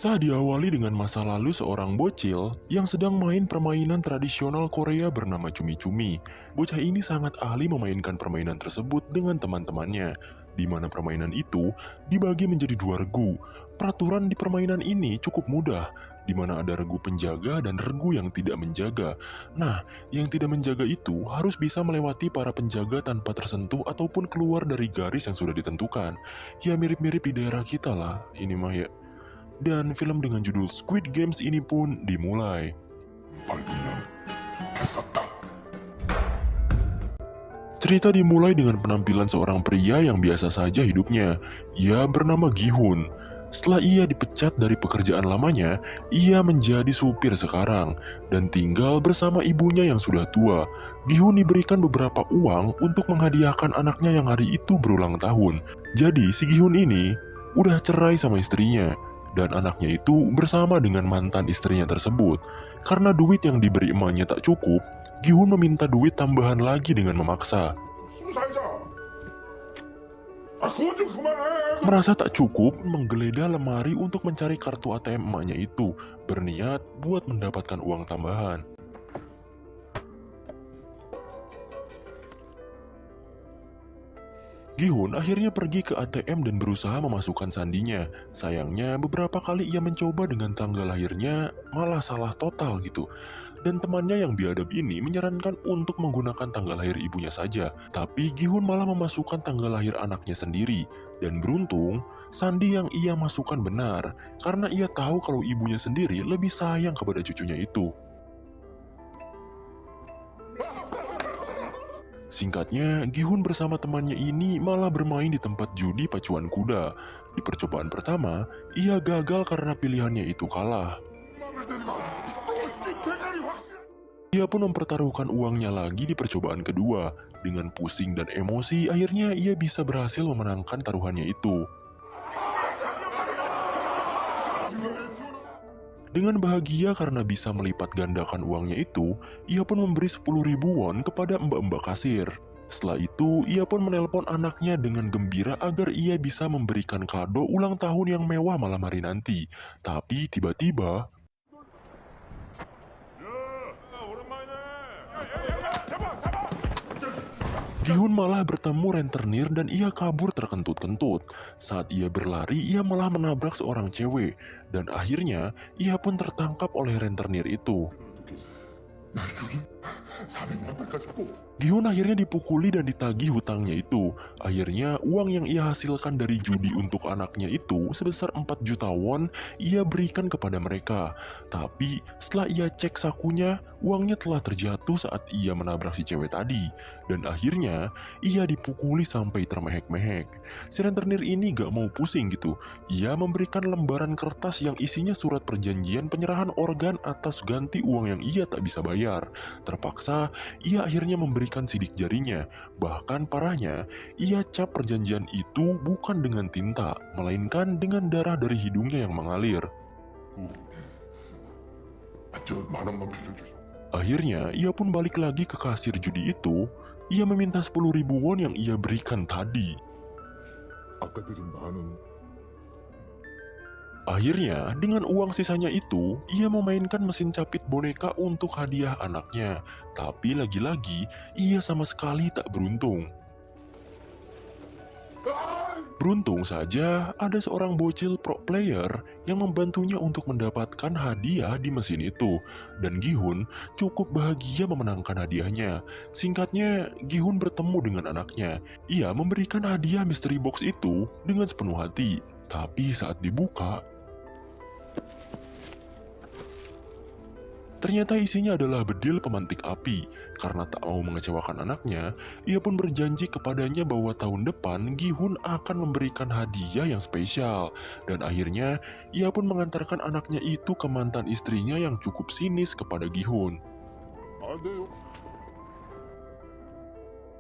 Kisah diawali dengan masa lalu seorang bocil yang sedang main permainan tradisional Korea bernama cumi-cumi. Bocah ini sangat ahli memainkan permainan tersebut dengan teman-temannya, di mana permainan itu dibagi menjadi dua regu. Peraturan di permainan ini cukup mudah, di mana ada regu penjaga dan regu yang tidak menjaga. Nah, yang tidak menjaga itu harus bisa melewati para penjaga tanpa tersentuh ataupun keluar dari garis yang sudah ditentukan. Ya mirip-mirip di daerah kita lah, ini mah ya. Dan film dengan judul Squid Games ini pun dimulai. Cerita dimulai dengan penampilan seorang pria yang biasa saja hidupnya. Ia bernama Gi-hun. Setelah ia dipecat dari pekerjaan lamanya, ia menjadi supir sekarang dan tinggal bersama ibunya yang sudah tua. Gi-hun diberikan beberapa uang untuk menghadiahkan anaknya yang hari itu berulang tahun. Jadi si Gi-hun ini udah cerai sama istrinya. Dan anaknya itu bersama dengan mantan istrinya tersebut. Karena duit yang diberi emaknya tak cukup, Gi-hun meminta duit tambahan lagi dengan memaksa. Merasa tak cukup, menggeledah lemari untuk mencari kartu ATM emaknya itu, berniat buat mendapatkan uang tambahan. Gi-hun akhirnya pergi ke ATM dan berusaha memasukkan sandinya. Sayangnya beberapa kali ia mencoba dengan tanggal lahirnya malah salah total gitu. Dan temannya yang biadab ini menyarankan untuk menggunakan tanggal lahir ibunya saja. Tapi Gi-hun malah memasukkan tanggal lahir anaknya sendiri. Dan beruntung, sandi yang ia masukkan benar. Karena ia tahu kalau ibunya sendiri lebih sayang kepada cucunya itu. Singkatnya, Gi-hun bersama temannya ini malah bermain di tempat judi pacuan kuda. Di percobaan pertama, ia gagal karena pilihannya itu kalah. Ia pun mempertaruhkan uangnya lagi di percobaan kedua. Dengan pusing dan emosi, akhirnya ia bisa berhasil memenangkan taruhannya itu. Dengan bahagia karena bisa melipat gandakan uangnya itu, ia pun memberi 10.000 won kepada mbak-mbak kasir. Setelah itu, ia pun menelpon anaknya dengan gembira agar ia bisa memberikan kado ulang tahun yang mewah malam hari nanti. Tapi tiba-tiba, Gi-hun malah bertemu rentenir dan ia kabur terkentut-kentut. Saat ia berlari, ia malah menabrak seorang cewek. Dan akhirnya, ia pun tertangkap oleh rentenir itu. Gi-hun akhirnya dipukuli dan ditagih hutangnya itu. Akhirnya, uang yang ia hasilkan dari judi untuk anaknya itu sebesar 4 juta won ia berikan kepada mereka. Tapi, setelah ia cek sakunya, uangnya telah terjatuh saat ia menabrak si cewek tadi. Dan akhirnya, ia dipukuli sampai termehek-mehek. Si rentenir ini gak mau pusing gitu. Ia memberikan lembaran kertas yang isinya surat perjanjian penyerahan organ atas ganti uang yang ia tak bisa bayar. Terpaksa, ia akhirnya memberikan sidik jarinya. Bahkan parahnya, ia cap perjanjian itu bukan dengan tinta, melainkan dengan darah dari hidungnya yang mengalir. Akhirnya, ia pun balik lagi ke kasir judi itu. Ia meminta 10.000 won yang ia berikan tadi. Akhirnya, dengan uang sisanya itu, ia memainkan mesin capit boneka untuk hadiah anaknya. Tapi lagi-lagi, ia sama sekali tak beruntung. Beruntung saja, ada seorang bocil pro player yang membantunya untuk mendapatkan hadiah di mesin itu. Dan Gi-hun cukup bahagia memenangkan hadiahnya. Singkatnya, Gi-hun bertemu dengan anaknya. Ia memberikan hadiah mystery box itu dengan sepenuh hati. Tapi saat dibuka, ternyata isinya adalah bedil pemantik api. Karena tak mau mengecewakan anaknya, ia pun berjanji kepadanya bahwa tahun depan Gi-hun akan memberikan hadiah yang spesial. Dan akhirnya, ia pun mengantarkan anaknya itu ke mantan istrinya yang cukup sinis kepada Gi-hun.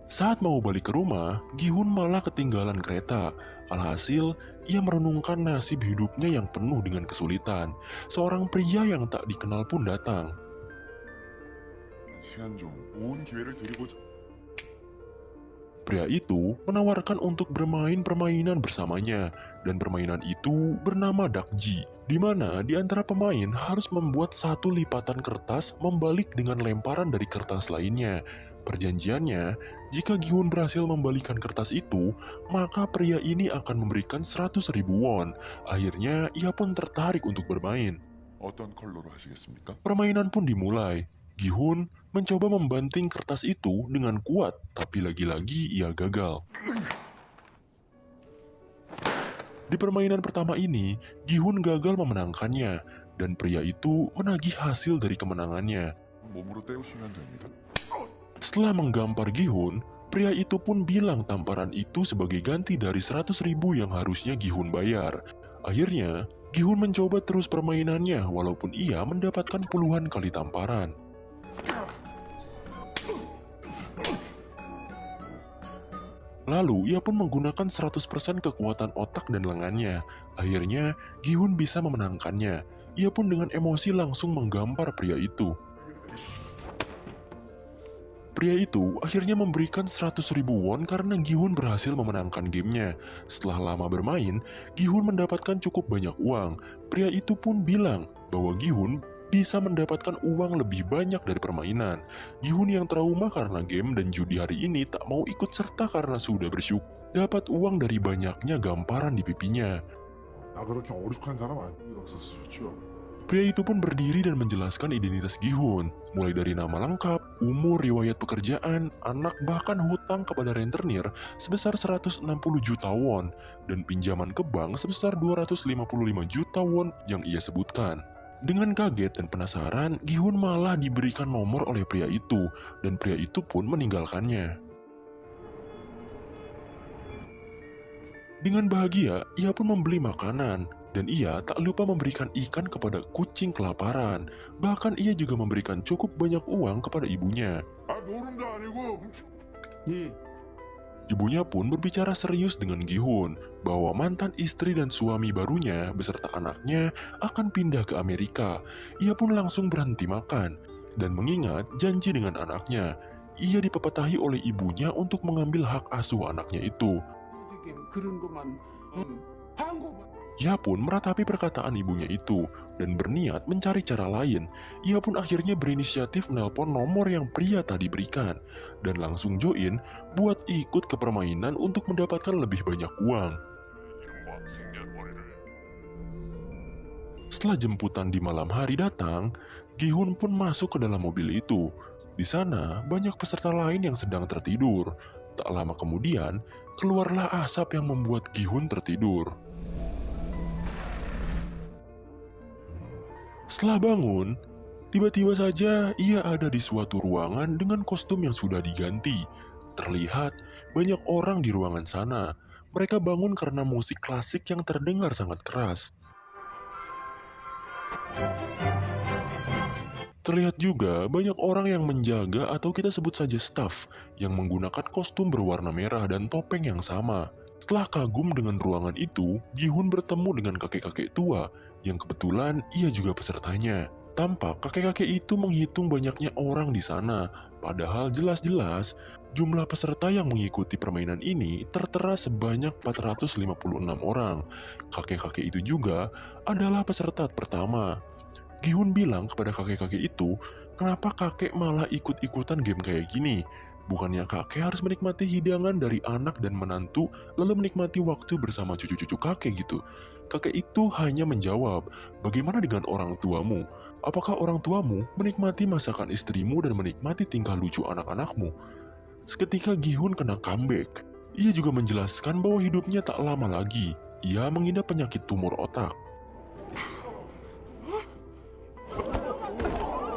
Saat mau balik ke rumah, Gi-hun malah ketinggalan kereta. Alhasil, ia merenungkan nasib hidupnya yang penuh dengan kesulitan. Seorang pria yang tak dikenal pun datang. Pria itu menawarkan untuk bermain permainan bersamanya, dan permainan itu bernama Dakji, di mana di antara pemain harus membuat satu lipatan kertas membalik dengan lemparan dari kertas lainnya. Perjanjiannya, jika Gihun berhasil membalikan kertas itu, maka pria ini akan memberikan 100.000 won. Akhirnya, ia pun tertarik untuk bermain. 어떤 컬러로 하시겠습니까? Permainan pun dimulai. Gihun mencoba membanting kertas itu dengan kuat, tapi lagi-lagi ia gagal. Di permainan pertama ini, Gihun gagal memenangkannya, dan pria itu menagih hasil dari kemenangannya. 몸으로 때우시면 됩니다. Setelah menggampar Gihun, pria itu pun bilang tamparan itu sebagai ganti dari 100.000 yang harusnya Gihun bayar. Akhirnya, Gihun mencoba terus permainannya walaupun ia mendapatkan puluhan kali tamparan. Lalu, ia pun menggunakan 100% kekuatan otak dan lengannya. Akhirnya, Gihun bisa memenangkannya. Ia pun dengan emosi langsung menggampar pria itu. Pria itu akhirnya memberikan 100.000 won karena Gihun berhasil memenangkan gamenya. Setelah lama bermain, Gihun mendapatkan cukup banyak uang. Pria itu pun bilang bahwa Gihun bisa mendapatkan uang lebih banyak dari permainan. Gihun yang trauma karena game dan judi hari ini tak mau ikut serta karena sudah bersyukur dapat uang dari banyaknya gamparan di pipinya. 나 그렇게 어리숙한 사람 아니라고 썼었죠. Pria itu pun berdiri dan menjelaskan identitas Gihun, mulai dari nama lengkap, umur, riwayat pekerjaan, anak, bahkan hutang kepada rentenir sebesar 160 juta won, dan pinjaman ke bank sebesar 255 juta won yang ia sebutkan. Dengan kaget dan penasaran, Gihun malah diberikan nomor oleh pria itu, dan pria itu pun meninggalkannya. Dengan bahagia, ia pun membeli makanan, dan ia tak lupa memberikan ikan kepada kucing kelaparan. Bahkan ia juga memberikan cukup banyak uang kepada ibunya. 아 노름도 아니고 예, Ibunya pun berbicara serius dengan Gihun bahwa mantan istri dan suami barunya beserta anaknya akan pindah ke Amerika. Ia pun langsung berhenti makan dan mengingat janji dengan anaknya. Ia dipepetahi oleh ibunya untuk mengambil hak asuh anaknya itu. 지금 그런 것만 한국만 Ia pun meratapi perkataan ibunya itu dan berniat mencari cara lain. Ia pun akhirnya berinisiatif menelpon nomor yang pria tadi berikan dan langsung join buat ikut ke permainan untuk mendapatkan lebih banyak uang. 이름과 생년월일을 Setelah jemputan di malam hari datang, Gihun pun masuk ke dalam mobil itu. Di sana banyak peserta lain yang sedang tertidur. Tak lama kemudian, keluarlah asap yang membuat Gihun tertidur. Setelah bangun, tiba-tiba saja ia ada di suatu ruangan dengan kostum yang sudah diganti. Terlihat banyak orang di ruangan sana. Mereka bangun karena musik klasik yang terdengar sangat keras. Terlihat juga banyak orang yang menjaga atau kita sebut saja staff yang menggunakan kostum berwarna merah dan topeng yang sama. Setelah kagum dengan ruangan itu, Gihun bertemu dengan kakek-kakek tua yang kebetulan ia juga pesertanya. Tampak kakek-kakek itu menghitung banyaknya orang di sana, padahal jelas-jelas jumlah peserta yang mengikuti permainan ini tertera sebanyak 456 orang. Kakek-kakek itu juga adalah peserta pertama. Gihun bilang kepada kakek-kakek itu, kenapa kakek malah ikut-ikutan game kayak gini? Bukannya kakek harus menikmati hidangan dari anak dan menantu, lalu menikmati waktu bersama cucu-cucu kakek gitu. Kakek itu hanya menjawab, bagaimana dengan orang tuamu? Apakah orang tuamu menikmati masakan istrimu dan menikmati tingkah lucu anak-anakmu? Seketika Gihun kena comeback. Ia juga menjelaskan bahwa hidupnya tak lama lagi. Ia mengidap penyakit tumor otak.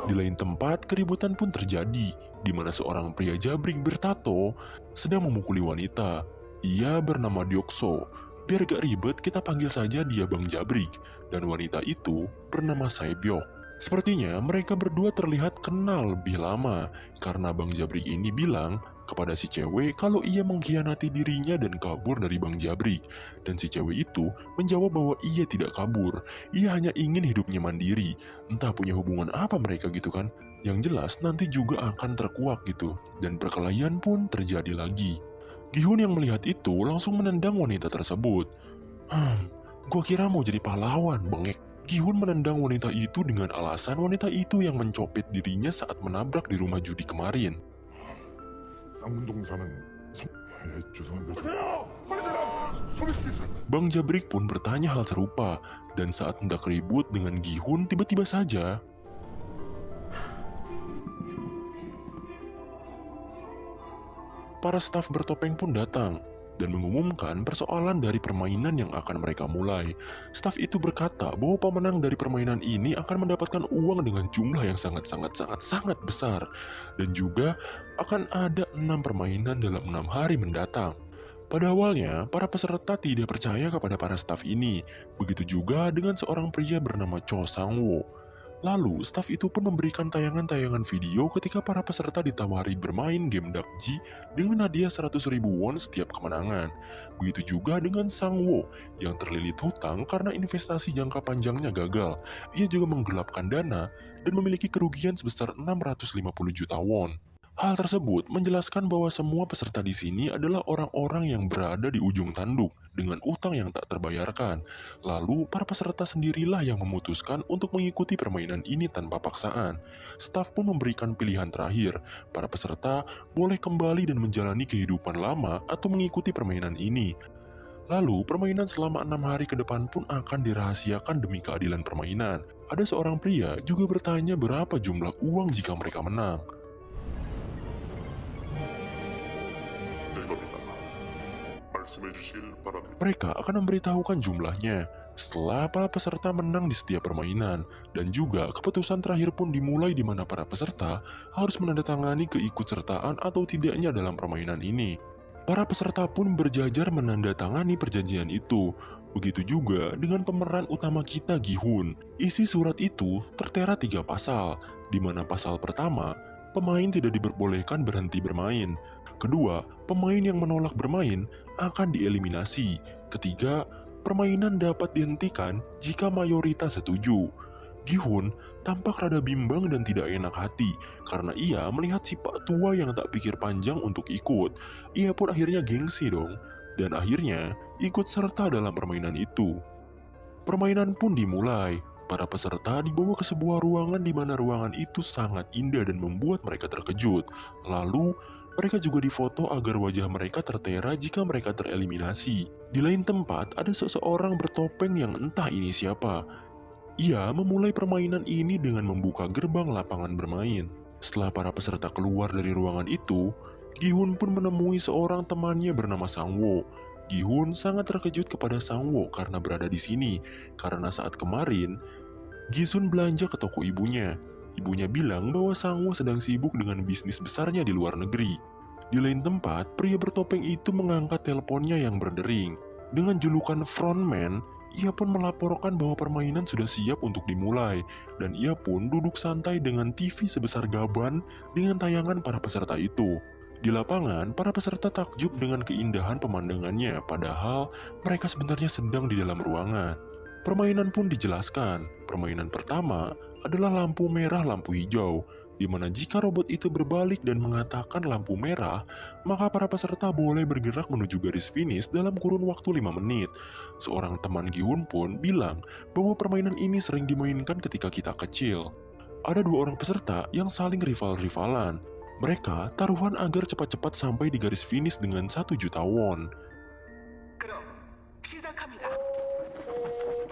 Di lain tempat, keributan pun terjadi, di mana seorang pria jabrik bertato sedang memukuli wanita. Ia bernama Deokso. Biar gak ribet, kita panggil saja dia Bang Jabrik, dan wanita itu bernama Saebyok. Sepertinya mereka berdua terlihat kenal lebih lama, karena Bang Jabrik ini bilang kepada si cewek kalau ia mengkhianati dirinya dan kabur dari Bang Jabrik. Dan si cewek itu menjawab bahwa ia tidak kabur, ia hanya ingin hidupnya mandiri. Entah punya hubungan apa mereka gitu kan. Yang jelas nanti juga akan terkuak gitu, dan perkelahian pun terjadi lagi. Gi-hun yang melihat itu langsung menendang wanita tersebut. Gua kira mau jadi pahlawan, bengek. Gi-hun menendang wanita itu dengan alasan wanita itu yang mencopet dirinya saat menabrak di rumah judi kemarin. 쌍문동사는 죄송한데 소개시켰어요. Bang Jabrik pun bertanya hal serupa, dan saat hendak ribut dengan Gi-hun, tiba-tiba saja para staf bertopeng pun datang dan mengumumkan persoalan dari permainan yang akan mereka mulai. Staf itu berkata bahwa pemenang dari permainan ini akan mendapatkan uang dengan jumlah yang sangat besar, dan juga akan ada 6 permainan dalam 6 hari mendatang. Pada awalnya, para peserta tidak percaya kepada para staf ini, begitu juga dengan seorang pria bernama Cho Sang-woo. Lalu, staf itu pun memberikan tayangan-tayangan video ketika para peserta ditawari bermain game Dakji dengan hadiah 100.000 won setiap kemenangan. Begitu juga dengan Sang-woo yang terlilit hutang karena investasi jangka panjangnya gagal. Ia juga menggelapkan dana dan memiliki kerugian sebesar 650 juta won. Hal tersebut menjelaskan bahwa semua peserta di sini adalah orang-orang yang berada di ujung tanduk dengan utang yang tak terbayarkan. Lalu, para peserta sendirilah yang memutuskan untuk mengikuti permainan ini tanpa paksaan. Staf pun memberikan pilihan terakhir. Para peserta boleh kembali dan menjalani kehidupan lama atau mengikuti permainan ini. Lalu, permainan selama 6 hari ke depan pun akan dirahasiakan demi keadilan permainan. Ada seorang pria juga bertanya berapa jumlah uang jika mereka menang. Mereka akan memberitahukan jumlahnya setelah para peserta menang di setiap permainan, dan juga keputusan terakhir pun dimulai di mana para peserta harus menandatangani keikutsertaan atau tidaknya dalam permainan ini. Para peserta pun berjajar menandatangani perjanjian itu. Begitu juga dengan pemeran utama kita, Gi-hun. Isi surat itu tertera 3 pasal, di mana pasal pertama, pemain tidak diperbolehkan berhenti bermain. Kedua, pemain yang menolak bermain akan dieliminasi. Ketiga, permainan dapat dihentikan jika mayoritas setuju. Gi-hun tampak rada bimbang dan tidak enak hati karena ia melihat si pak tua yang tak pikir panjang untuk ikut. Ia pun akhirnya gengsi dong, dan akhirnya ikut serta dalam permainan itu. Permainan pun dimulai. Para peserta dibawa ke sebuah ruangan di mana ruangan itu sangat indah dan membuat mereka terkejut. Lalu, mereka juga difoto agar wajah mereka tertera jika mereka tereliminasi. Di lain tempat, ada seseorang bertopeng yang entah ini siapa. Ia memulai permainan ini dengan membuka gerbang lapangan bermain. Setelah para peserta keluar dari ruangan itu, Gi-hun pun menemui seorang temannya bernama Sang-woo. Gi-hun sangat terkejut kepada Sang-woo karena berada di sini, karena saat kemarin, Gi-sun belanja ke toko ibunya. Ibunya bilang bahwa Sang-woo sedang sibuk dengan bisnis besarnya di luar negeri. Di lain tempat, pria bertopeng itu mengangkat teleponnya yang berdering. Dengan julukan frontman, ia pun melaporkan bahwa permainan sudah siap untuk dimulai, dan ia pun duduk santai dengan TV sebesar gaban dengan tayangan para peserta itu. Di lapangan, para peserta takjub dengan keindahan pemandangannya, padahal mereka sebenarnya sedang di dalam ruangan. Permainan pun dijelaskan. Permainan pertama adalah lampu merah, lampu hijau, di mana jika robot itu berbalik dan mengatakan lampu merah, maka para peserta boleh bergerak menuju garis finish dalam kurun waktu 5 menit. Seorang teman Gi-hun pun bilang bahwa permainan ini sering dimainkan ketika kita kecil. Ada 2 orang peserta yang saling rival-rivalan. Mereka taruhan agar cepat-cepat sampai di garis finish dengan 1 juta won.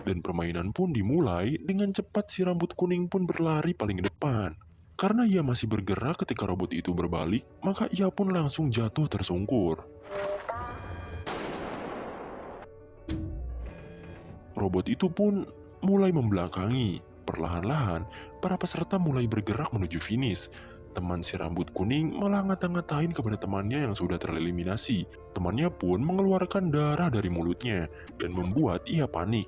Dan permainan pun dimulai. Dengan cepat si rambut kuning pun berlari paling depan. Karena ia masih bergerak ketika robot itu berbalik, maka ia pun langsung jatuh tersungkur. Robot itu pun mulai membelakangi. Perlahan-lahan, para peserta mulai bergerak menuju finish. Teman si rambut kuning malah ngata-ngatain kepada temannya yang sudah tereliminasi. Temannya pun mengeluarkan darah dari mulutnya dan membuat ia panik.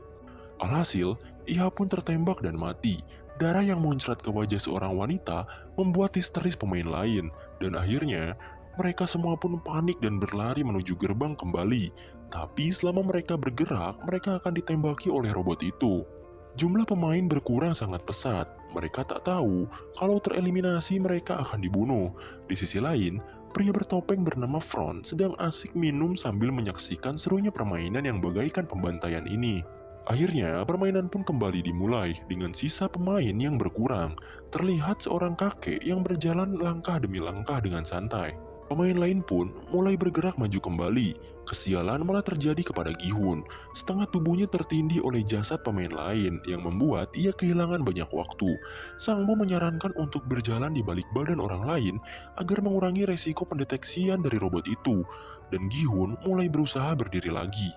Alhasil, ia pun tertembak dan mati. Darah yang muncrat ke wajah seorang wanita membuat histeris pemain lain, dan akhirnya mereka semua pun panik dan berlari menuju gerbang kembali. Tapi selama mereka bergerak, mereka akan ditembaki oleh robot itu. Jumlah pemain berkurang sangat pesat. Mereka tak tahu kalau tereliminasi mereka akan dibunuh. Di sisi lain, pria bertopeng bernama Front sedang asik minum sambil menyaksikan serunya permainan yang bagaikan pembantaian ini. Akhirnya, permainan pun kembali dimulai dengan sisa pemain yang berkurang. Terlihat seorang kakek yang berjalan langkah demi langkah dengan santai. Pemain lain pun mulai bergerak maju kembali. Kesialan malah terjadi kepada Gi-hun. Setengah tubuhnya tertindih oleh jasad pemain lain yang membuat ia kehilangan banyak waktu. Sang Bo menyarankan untuk berjalan di balik badan orang lain agar mengurangi resiko pendeteksian dari robot itu. Dan Gi-hun mulai berusaha berdiri lagi.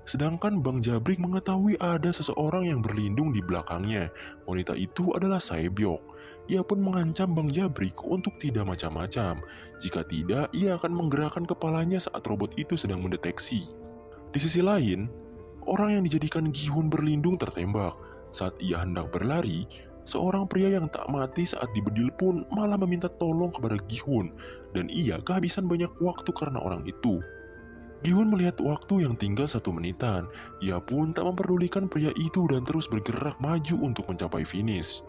Sedangkan Bang Jabrik mengetahui ada seseorang yang berlindung di belakangnya. Wanita itu adalah Saebyok. Ia pun mengancam Bang Jabrik untuk tidak macam-macam. Jika tidak, ia akan menggerakkan kepalanya saat robot itu sedang mendeteksi. Di sisi lain, orang yang dijadikan Gi-hun berlindung tertembak. Saat ia hendak berlari, seorang pria yang tak mati saat dibedil pun malah meminta tolong kepada Gi-hun. Dan ia kehabisan banyak waktu karena orang itu. Gi-hun melihat waktu yang tinggal 1 menitan. Ia pun tak memperdulikan pria itu dan terus bergerak maju untuk mencapai finish.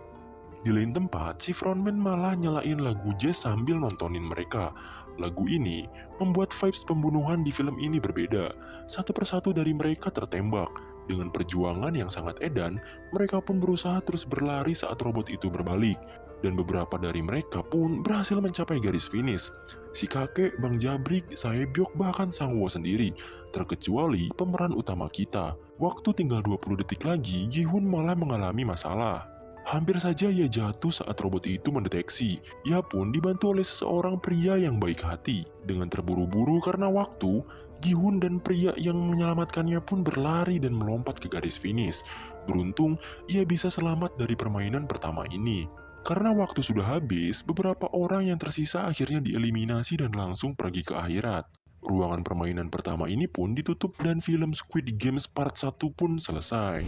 Di lain tempat, si frontman malah nyalain lagu jazz sambil nontonin mereka. Lagu ini membuat vibes pembunuhan di film ini berbeda. Satu persatu dari mereka tertembak. Dengan perjuangan yang sangat edan, mereka pun berusaha terus berlari saat robot itu berbalik. Dan beberapa dari mereka pun berhasil mencapai garis finish. Si kakek, Bang Jabrik, Saebyok, bahkan Sang Wo sendiri. Terkecuali pemeran utama kita. Waktu tinggal 20 detik lagi, Gi-hun malah mengalami masalah. Hampir saja ia jatuh saat robot itu mendeteksi. Ia pun dibantu oleh seseorang pria yang baik hati. Dengan terburu-buru karena waktu, Gi-hun dan pria yang menyelamatkannya pun berlari dan melompat ke garis finish. Beruntung, ia bisa selamat dari permainan pertama ini. Karena waktu sudah habis, beberapa orang yang tersisa akhirnya dieliminasi dan langsung pergi ke akhirat. Ruangan permainan pertama ini pun ditutup dan film Squid Games Part 1 pun selesai.